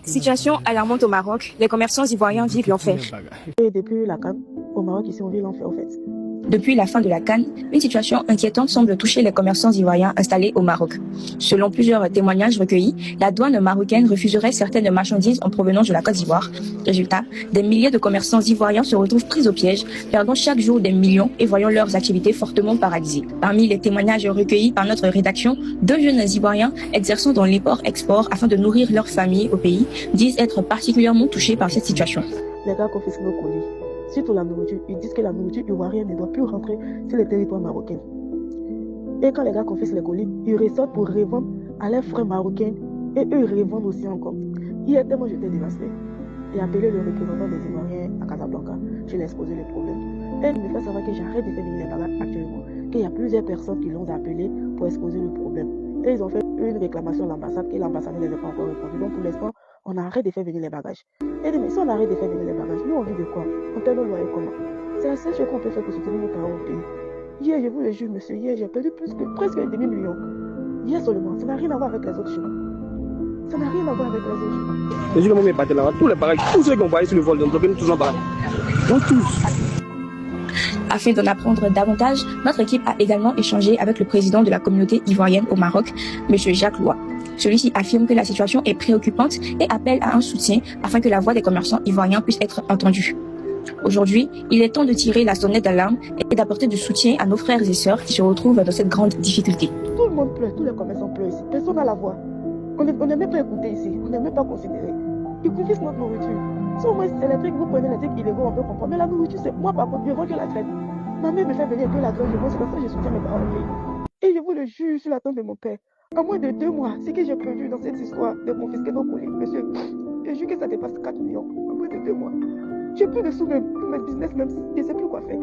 Situation alarmante au Maroc, les commerçants ivoiriens vivent l'enfer. Et depuis la CAN, au Maroc, ici, on vit l'enfer, en fait. Depuis la fin de la CAN, une situation inquiétante semble toucher les commerçants ivoiriens installés au Maroc. Selon plusieurs témoignages recueillis, la douane marocaine refuserait certaines marchandises en provenance de la Côte d'Ivoire. Résultat, des milliers de commerçants ivoiriens se retrouvent pris au piège, perdant chaque jour des millions et voyant leurs activités fortement paralysées. Parmi les témoignages recueillis par notre rédaction, 2 jeunes ivoiriens exerçant dans l'import-export afin de nourrir leur famille au pays disent être particulièrement touchés par cette situation. Les gars confisquent nos colis, surtout la nourriture. Ils disent que la nourriture ivoirienne ne doit plus rentrer sur le territoire marocain. Et quand les gars confisquent les colis, ils ressortent pour revendre à leurs frères marocains et eux ils revendent aussi encore. Hier, tellement j'étais dévasté. J'ai appelé le représentant des Ivoiriens à Casablanca. Je lui ai exposé le problème. Et il me fait savoir que j'arrête de faire venir les bagages actuellement. Qu'il y a plusieurs personnes qui l'ont appelé pour exposer le problème. Et ils ont fait une réclamation à l'ambassade que l'ambassadeur ne les a pas encore répondu. Donc pour l'instant, on arrête de faire venir les bagages. Et mais si on arrête de faire venir les bagages, nous on vit de quoi? On paie nos loyers comment? C'est la seule chose qu'on peut faire pour soutenir nos parents au pays. Hier, je vous le jure, monsieur, hier j'ai perdu presque un demi-million. Hier seulement, ça n'a rien à voir avec les autres choses. Ça n'a rien à voir avec les autres choses. Je dis que mes partenaires, tous les bagages, tous ceux qui ont voyé sur le vol, donc nous tous en bas. Donc tous. Afin d'en apprendre davantage, notre équipe a également échangé avec le président de la communauté ivoirienne au Maroc, M. Jacques Loy. Celui-ci affirme que la situation est préoccupante et appelle à un soutien afin que la voix des commerçants ivoiriens puisse être entendue. Aujourd'hui, il est temps de tirer la sonnette d'alarme et d'apporter du soutien à nos frères et sœurs qui se retrouvent dans cette grande difficulté. Tout le monde pleure, tous les commerçants pleurent ici. Personne n'a la voix. On n'est même pas écouté ici, on n'est même pas considéré. Ils confisquent notre nourriture. Si au moins c'est les trucs, vous prenez les trucs illégaux, on peut comprendre. Mais la nourriture, c'est moi par contre, je vends que la traite. Ma mère me fait venir que la traite, je vends, c'est comme ça que je soutiens mes parents au pays. Et je vous le jure sur la tombe de mon père. En moins de 2 mois, ce que j'ai prévu dans cette histoire de confisquer nos colis, monsieur, je jure que ça dépasse 4 millions. En moins de 2 mois. J'ai plus de sous même pour mes business, même je ne sais plus quoi faire.